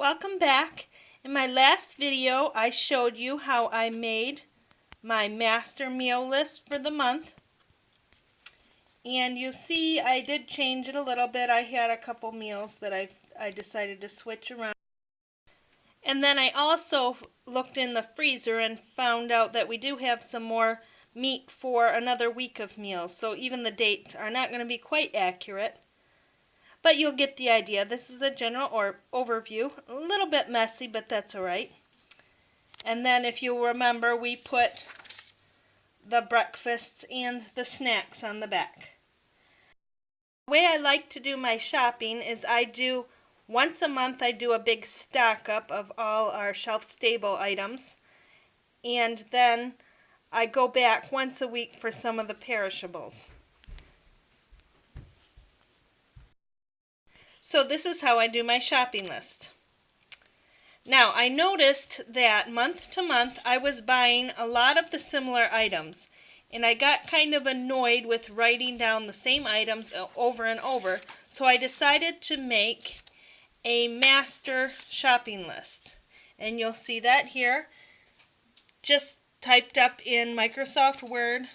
Welcome back. In my last video I showed you how I made my master meal list for the month, and you'll see I did change it a little bit. I had a couple meals that I decided to switch around, and then I also looked in the freezer and found out that we do have some more meat for another week of meals, so even the dates are not going to be quite accurate. But you'll get the idea. This is a general overview. A little bit messy, but that's alright. And then if you remember, we put the breakfasts and the snacks on the back. The way I like to do my shopping is once a month I do a big stock up of all our shelf stable items. And then I go back once a week for some of the perishables. So this is how I do my shopping list. Now, I noticed that month to month I was buying a lot of the similar items, and I got kind of annoyed with writing down the same items over and over, so I decided to make a master shopping list. And you'll see that here, just typed up in Microsoft Word,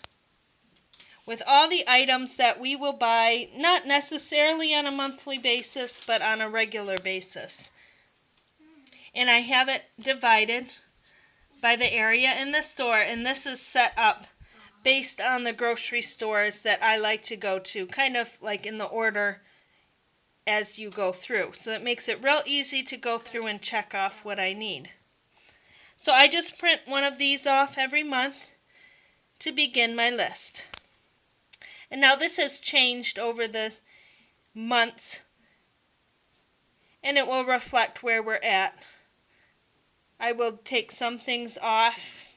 with all the items that we will buy, not necessarily on a monthly basis, but on a regular basis. And I have it divided by the area in the store, and this is set up based on the grocery stores that I like to go to, kind of like in the order as you go through. So it makes it real easy to go through and check off what I need. So I just print one of these off every month to begin my list. And now this has changed over the months, and it will reflect where we're at. I will take some things off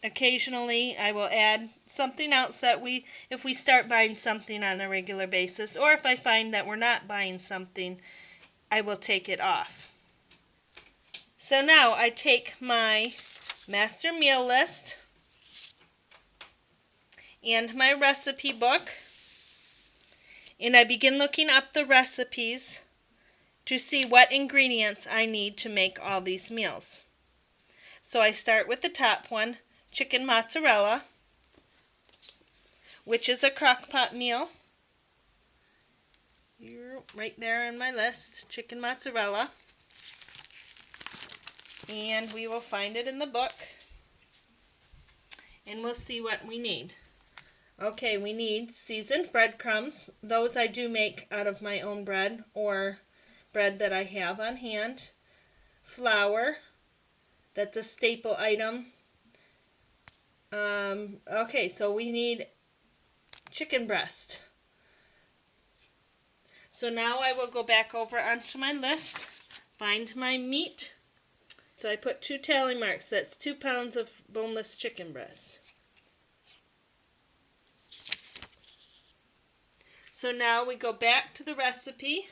occasionally. I will add something else that if we start buying something on a regular basis, or if I find that we're not buying something, I will take it off. So now I take my master meal list and my recipe book, and I begin looking up the recipes to see what ingredients I need to make all these meals. So I start with the top one, chicken mozzarella, which is a crock pot meal. You're right there in my list, chicken mozzarella. And we will find it in the book, and we'll see what we need. Okay, we need seasoned breadcrumbs. Those I do make out of my own bread or bread that I have on hand. Flour, that's a staple item. Okay, so we need chicken breast. So now I will go back over onto my list, find my meat. So I put 2 tally marks. That's 2 pounds of boneless chicken breast. So now we go back to the recipe.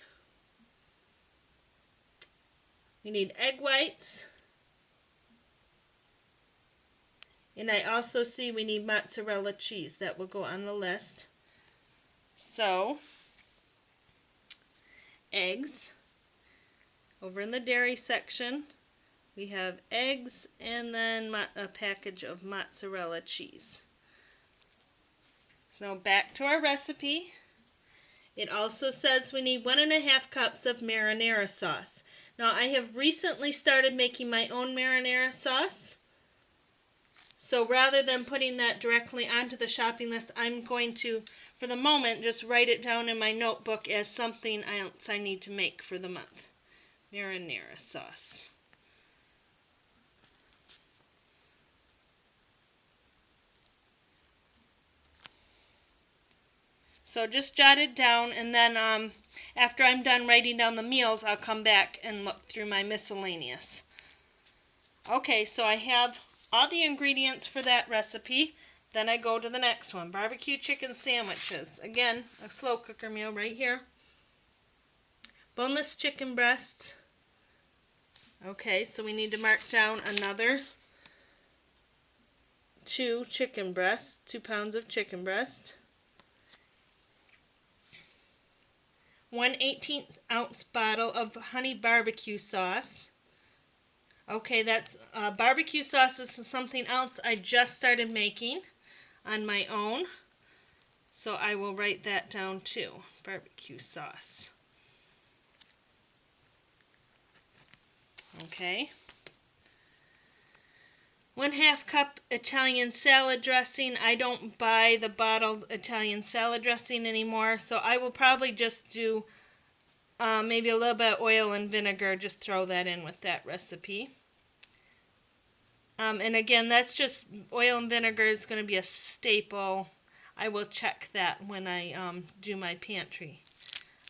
We need egg whites. And I also see we need mozzarella cheese. That will go on the list. So, eggs. Over in the dairy section, we have eggs and then a package of mozzarella cheese. So now back to our recipe. It also says we need 1.5 cups of marinara sauce. Now I have recently started making my own marinara sauce. So rather than putting that directly onto the shopping list, I'm going to, for the moment, just write it down in my notebook as something else I need to make for the month. Marinara sauce. So just jot it down, and then after I'm done writing down the meals, I'll come back and look through my miscellaneous. Okay, so I have all the ingredients for that recipe. Then I go to the next one, barbecue chicken sandwiches. Again, a slow cooker meal right here. Boneless chicken breast. Okay, so we need to mark down another 2 chicken breasts, 2 pounds of chicken breast. 1 18th ounce bottle of honey barbecue sauce. Okay, that's barbecue sauce is something else I just started making on my own. So I will write that down too. Barbecue sauce. Okay. 1/2 cup Italian salad dressing. I don't buy the bottled Italian salad dressing anymore, so I will probably just do maybe a little bit of oil and vinegar. Just throw that in with that recipe. And again, that's just oil and vinegar is going to be a staple. I will check that when I do my pantry.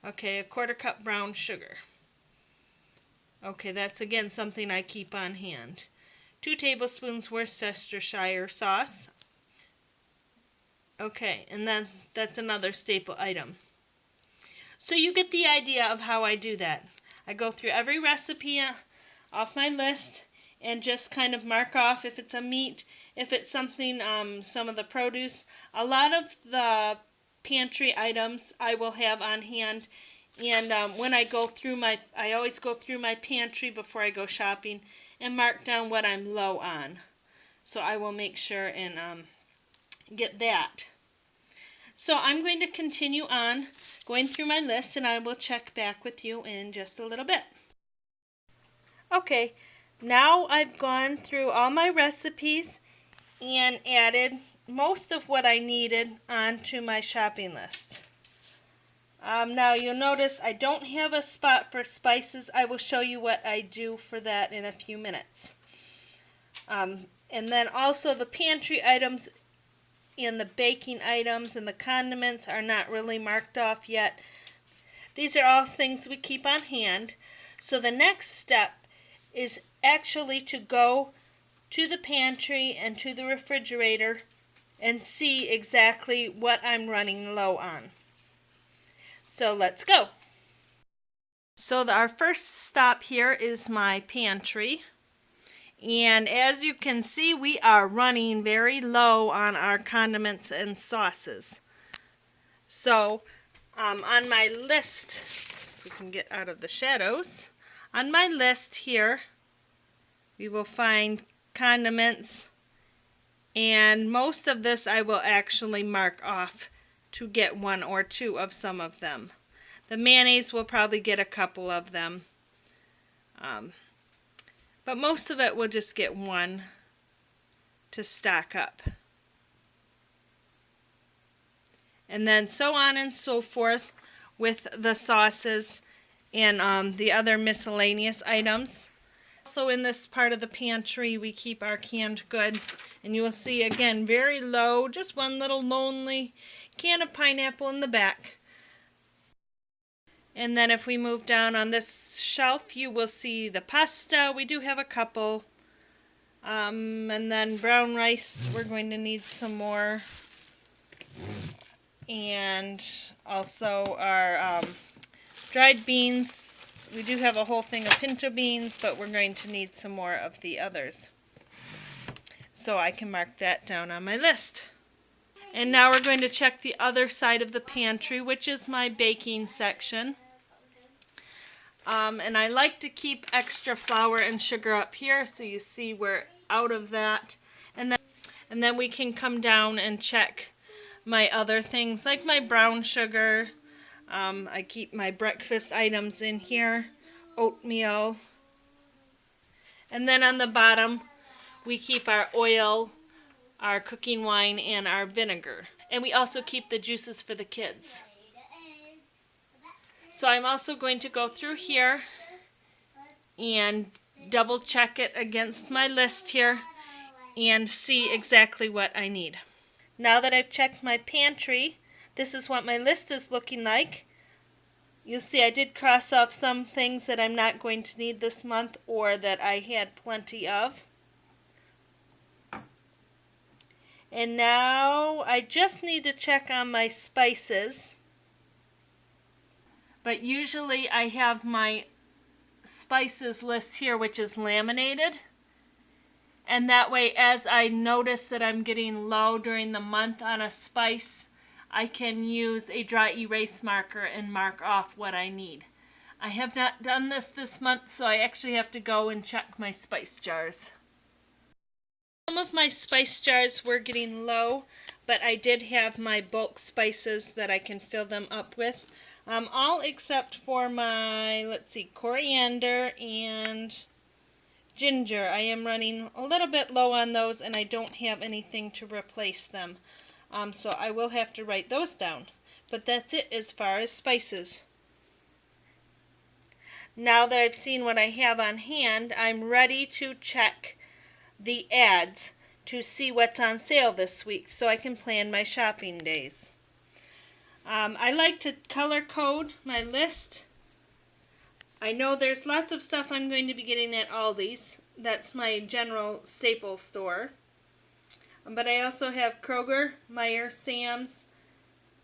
Okay, 1/4 cup brown sugar. Okay, that's again something I keep on hand. 2 tablespoons Worcestershire sauce. Okay, and then that's another staple item. So you get the idea of how I do that. I go through every recipe off my list and just kind of mark off if it's a meat, if it's something, some of the produce. A lot of the pantry items I will have on hand, and when I go through I always go through my pantry before I go shopping and mark down what I'm low on. So I will make sure and get that. So I'm going to continue on going through my list, and I will check back with you in just a little bit. Okay, now I've gone through all my recipes and added most of what I needed onto my shopping list. Now you'll notice I don't have a spot for spices. I will show you what I do for that in a few minutes. And then also the pantry items and the baking items and the condiments are not really marked off yet. These are all things we keep on hand. So the next step is actually to go to the pantry and to the refrigerator and see exactly what I'm running low on. So let's go. So our first stop here is my pantry. And as you can see, we are running very low on our condiments and sauces. So on my list, if we can get out of the shadows, on my list here, we will find condiments, and most of this I will actually mark off to get 1 or 2 of some of them. The mayonnaise will probably get a couple of them. But most of it will just get 1 to stock up. And then so on and so forth with the sauces and the other miscellaneous items. Also in this part of the pantry we keep our canned goods, and you will see again very low, just one little lonely can of pineapple in the back. And then if we move down on this shelf, you will see the pasta. We do have a couple. And then brown rice, we're going to need some more. And also our dried beans. We do have a whole thing of pinto beans, but we're going to need some more of the others. So I can mark that down on my list. And now we're going to check the other side of the pantry, which is my baking section. And I like to keep extra flour and sugar up here, so you see we're out of that. And then we can come down and check my other things, like my brown sugar. I keep my breakfast items in here, oatmeal. And then on the bottom, we keep our oil, our cooking wine, and our vinegar. And we also keep the juices for the kids. So I'm also going to go through here and double check it against my list here and see exactly what I need. Now that I've checked my pantry, this is what my list is looking like. You'll see I did cross off some things that I'm not going to need this month or that I had plenty of. And now I just need to check on my spices. But usually I have my spices list here, which is laminated. And that way, as I notice that I'm getting low during the month on a spice, I can use a dry erase marker and mark off what I need. I have not done this month, so I actually have to go and check my spice jars. Some of my spice jars were getting low, but I did have my bulk spices that I can fill them up with. All except for my, let's see, coriander and ginger. I am running a little bit low on those, and I don't have anything to replace them. So I will have to write those down. But that's it as far as spices. Now that I've seen what I have on hand, I'm ready to check the ads to see what's on sale this week so I can plan my shopping days. I like to color code my list. I know there's lots of stuff I'm going to be getting at Aldi's. That's my general staple store. But I also have Kroger, Meijer, Sam's,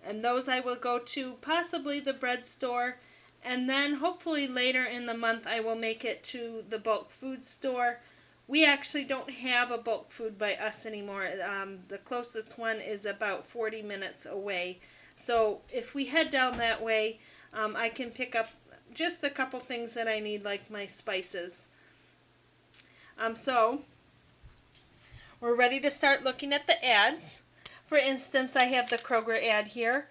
and those I will go to, possibly the bread store. And then hopefully later in the month I will make it to the bulk food store. We actually don't have a bulk food by us anymore. The closest one is about 40 minutes away. So if we head down that way, I can pick up just a couple things that I need, like my spices. So we're ready to start looking at the ads. For instance, I have the Kroger ad here.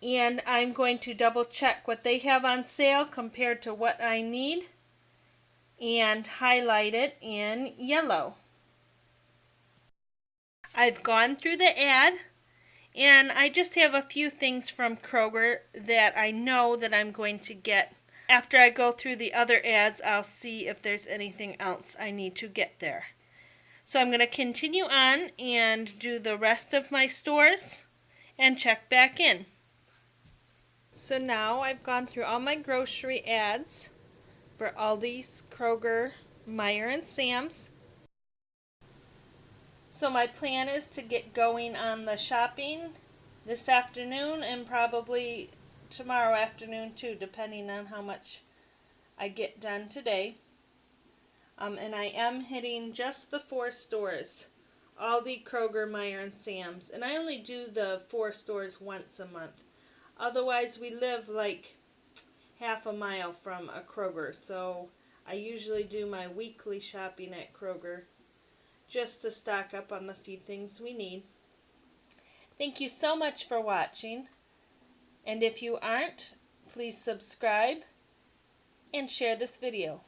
And I'm going to double check what they have on sale compared to what I need and highlight it in yellow. I've gone through the ad and I just have a few things from Kroger that I know that I'm going to get. After I go through the other ads, I'll see if there's anything else I need to get there. So I'm going to continue on and do the rest of my stores and check back in. So now I've gone through all my grocery ads for Aldi's, Kroger, Meijer, and Sam's. So my plan is to get going on the shopping this afternoon and probably tomorrow afternoon too, depending on how much I get done today. And I am hitting just the 4 stores, Aldi, Kroger, Meijer, and Sam's. And I only do the 4 stores once a month. Otherwise, we live like half a mile from a Kroger, so I usually do my weekly shopping at Kroger just to stock up on the few things we need. Thank you so much for watching, and if you aren't, please subscribe and share this video.